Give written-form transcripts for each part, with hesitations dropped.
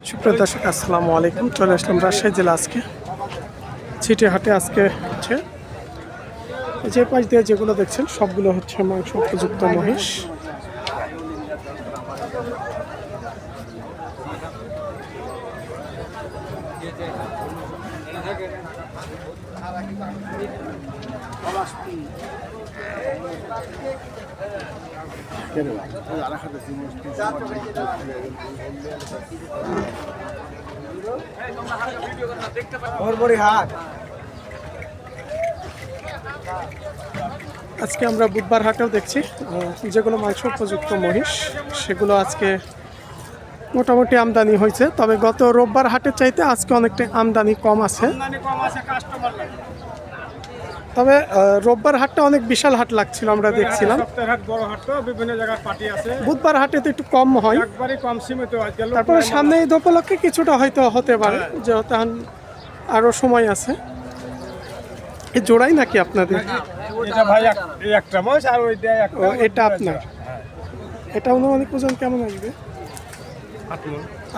সুপ্রিয় দর্শক আসসালামু আলাইকুম। চলে আসলাম রাজশাহী জেলা আজকে ছিটে হাটে। আজকে হচ্ছে যে পাশ দিয়ে যেগুলো দেখছেন সবগুলো হচ্ছে মাংস উপযুক্ত মহিষ। আজকে আমরা বুধবার হাটেও দেখছি যেগুলো মাংস উপযুক্ত মহিষ সেগুলো আজকে মোটামুটি আমদানি হয়েছে, তবে গত রোববার হাটের চাইতে আজকে অনেকটা আমদানি কম আছে। তবে রোববার হাটটা অনেক বিশাল হাট লাগছিল, আমরা দেখছিলাম। বুধবার হাটে তো একটু কম হয়, তারপরে সামনে ঈদ উপলক্ষে কিছুটা হয়তো হতে পারে, যে তখন আরো সময় আছে। এই জোড়াই নাকি আপনাদের? এটা আপনার, এটা অনুমানিক ওজন কেমন আসবে?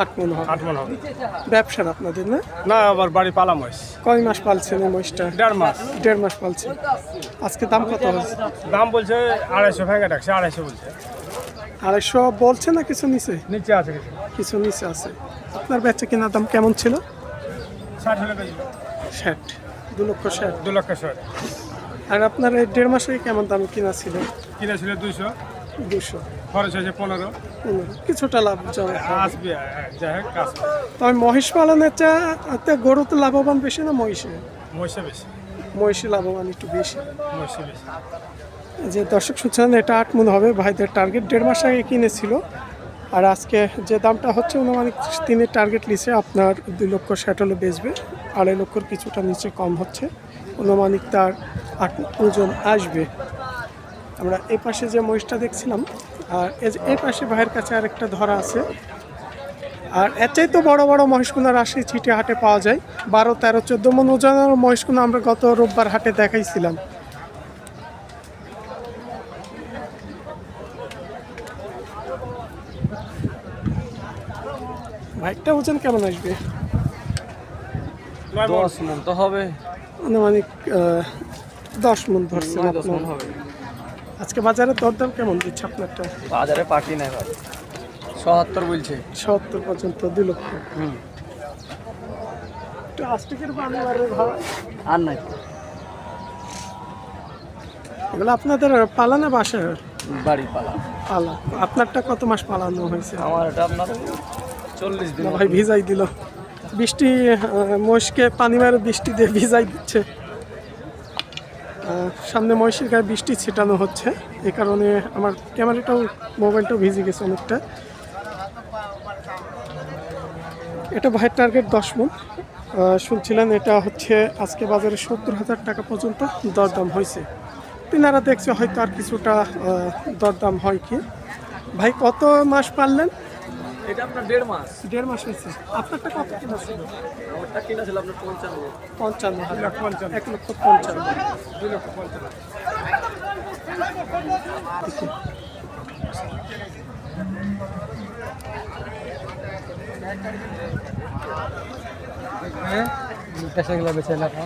8 মণ হবে। ব্যবসার আপনাদের না? না, আবার বাড়ি পালা মহিষ। কয় মাস পালছেন এই মহিষটা? 1.5 মাস পালছেন। আজকে দাম কত হচ্ছে? দাম বলছে 250 ভেঙে রাখছে, 250 বলছে। 250 বলছে না কিছু নিচে? নিচে আছে কিছু নিচে আছে। আপনার বেচা কেনার দাম কেমন ছিল? 60 হলে বেচবো। 60, 2,60,000। 2,60,000। আর আপনার এই 1.5 মাসে কেমন দাম কিনা ছিল? কিনা ছিল 200, খরচ হয়েছে 15। কিছুটা লাভ আসবে, যাই হোক আসবে। তবে মহিষ পালনের চেয়ে গরু তো লাভবান বেশি না মহিষে? মহিষে বেশি। মহিষে লাভবান একটু বেশি। মহিষে বেশি। যে দর্শক শুনছেন, এটা 8 মণ হবে। ভাইদের টার্গেট 1.5 মাস আগে কিনেছিল, আর আজকে যে দামটা হচ্ছে অনুমানিক তিনের টার্গেট লিসে আপনার 2,60,000 হলে বেচবে। 2.5 লক্ষর কিছুটা নিচে কম হচ্ছে, অনুমানিক তার 8 ওজন আসবে। আমরা এই পাশে যে মহিষটা দেখছিলাম, আর এই পাশে ভাইয়ের কাছে আরেকটা ধরা আছে। আর এর চাইতে বড় বড় মহিষগুলো রাজশাহী ছিটে হাটে পাওয়া যায়। 12, 13, 14 মণ ওজনের মহিষগুলো আমরা গত রোববার হাটে দেখাইছিলাম। ভাইটা ওজন কেমন আসবে? 10 মণ তো হবে। আনুমানিক 10 মণ ধরছেন আপনার। আজকে বাজারে দরদাম কেমন দিচ্ছে আপনারটা? বাজারে পাটি নাই ভাই, 77 বলছে। 70 পর্যন্ত 2 লক্ষ। একটু আস্তিকের আর নাই। এগুলো আপনাদের পালা না বাসার? বাড়ি পালা। পালা। আপনারটা কত মাস পালানো হয়েছে? আমার এটা আপনার 40 দিন। ভাই ভিজাই দিল বৃষ্টি, মহিষকে পানি মারে বৃষ্টি দিয়ে ভিজাই দিচ্ছে। সামনে মহিষের গায়ে বৃষ্টি ছিটানো হচ্ছে, এই কারণে আমার ক্যামেরাটাও মোবাইলটাও ভিজে গেছে অনেকটা। এটা ভাইয়ের টার্গেট 10 মণ। শুনছিলেন এটা হচ্ছে আজকে বাজারে 70,000 টাকা পর্যন্ত দরদাম হয়েছে। তিনারা দেখছে হয়তো আর কিছুটা দরদাম হয় কি। ভাই কত মাস পারলেন? এটা আপনার 1.5 মাস। 1.5 মাস হয়েছে। আপনারটা কত কিনা ছিল? আমারটা কিনা ছিল আপনার 55। 55,000। 1,55,000। 2,55,000। कैसे गला बेचेला था?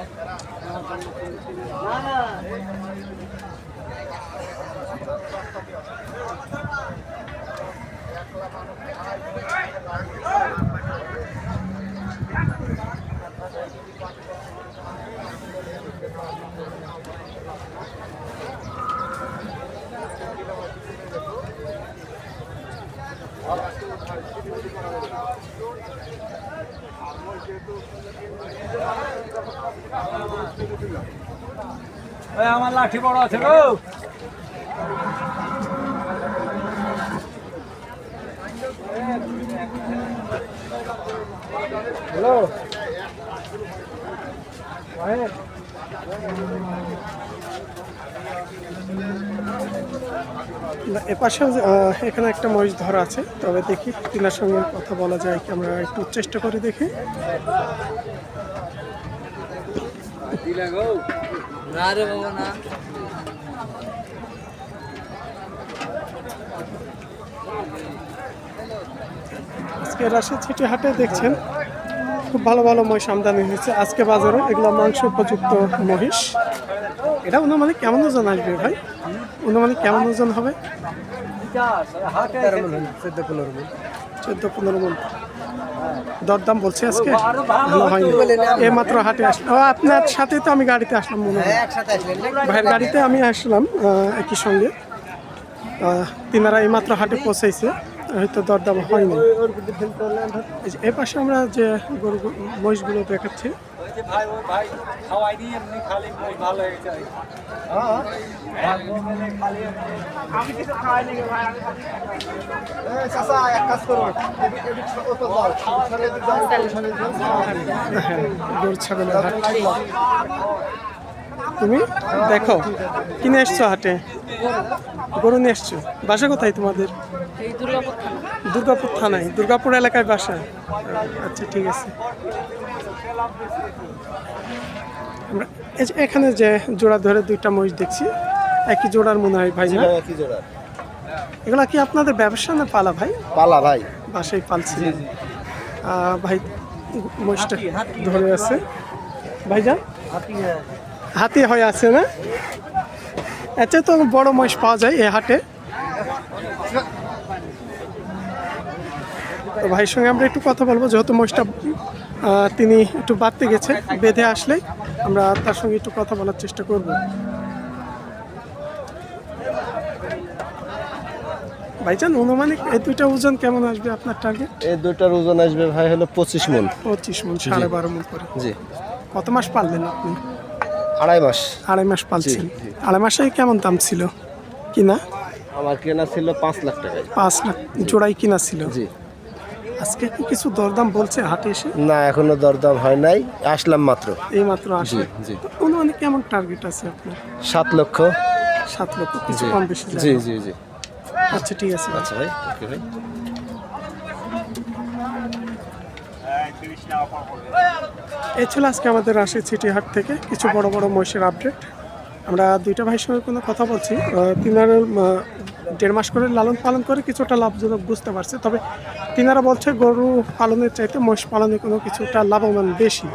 আমার লাঠি বড় আছে গো। হ্যালো এপাশেও এখানে একটা মহিষ ধরা আছে, তবে দেখি তিনার সঙ্গে কথা বলা যায় কি, আমরা একটু চেষ্টা করে দেখি। না রে বাবা না। আজকে রাজশাহী সিটি হাটে দেখছেন খুব ভালো ভালো মহিষ আমদানি হয়েছে আজকে বাজারে। এগুলো মাংস উপযুক্ত মহিষ। এটা অনুমানিক কেমন ওজন আসবে ভাই? অনুমানিক কেমন ওজন হবে? 14-15 মণ। দরদাম বলছে আজকে ভালো হয়নি, এই মাত্র হাটে আসলাম। আপনার সাথে তো আমি গাড়িতে আসলাম মনে হয়, ভাইয়ের গাড়িতে আমি আসলাম একই সঙ্গে। তিনারা এই মাত্র হাটে পৌঁছাইছে, হয়তো দরদাম হয়নি। এই পাশে আমরা যে গরু মহিষগুলো দেখাচ্ছি, গরু ছাগলের হাট। তুমি দেখো কিনে এসছো হাটে, গরু নিয়ে এসছো। বাসা কোথায় তোমাদের? দুর্গাপুর থানায়, দুর্গাপুর এলাকায় বাসা। আচ্ছা ঠিক আছে। আমরা এখানে যে জোড়া ধরে দুইটা মহিষ দেখছি, একই জোড়ার মনে হয় ভাই না? এগুলা কি আপনাদের ব্যবসা না পালা ভাই? পালা ভাই, বাসায় পালছি। ভাই মহিষটা ধরে আছে ভাইজান, হাতি হয়ে আছে না? এতে তো বড় মহিষ পাওয়া যায় এই হাটে। তো ভাইয়ের সঙ্গে আমরা একটু কথা বলবো, যেহেতু মহিষটা তিনি একটু বাড়তে গেছে, বেঁধে আসলে আমরা তার সঙ্গে একটু কথা বলার চেষ্টা করব। ভাইজান অনুমানিক এই দুইটা ওজন কেমন আসবে আপনার টার্গেট? এই দুটার ওজন আসবে ভাই হলো 25 মণ। 25 মণ, 12.5 মণ করে। জি। কত মাস পাললেন আপনি? 2.5 মাস। 2.5 মাস পালছেন। 2.5 মাসে কেমন দাম ছিল কিনা? আমার কেনা ছিল 5 লাখ টাকায়। 5 লাখ জোড়াই কিনা ছিল। জি। আজকে কি কিছু দরদাম বলছে হাটে এসে? না, এখনো দরদাম হয় নাই, আসলাম মাত্র। এই মাত্র আসলে। জি। অনুমানিক কেমন টার্গেট আছে আপনার? 7 লক্ষ। 7 লক্ষ, কিছু কম বেশি? জি। আচ্ছা ঠিক আছে। আচ্ছা ভাই, ওকে ভাই। এই ছিল আজকে আমাদের রাজশাহী সিটি হাট থেকে কিছু বড় বড় মহিষের আপডেট। আমরা দুইটা ভাইয়ের সঙ্গে কোনো কথা বলছি, তিনারা 1.5 মাস করে লালন পালন করে কিছুটা লাভজনক বুঝতে পারছে, তবে তিনারা বলছে গরু পালনের চাইতে মহিষ পালনে কোনো কিছুটা লাভবান বেশি।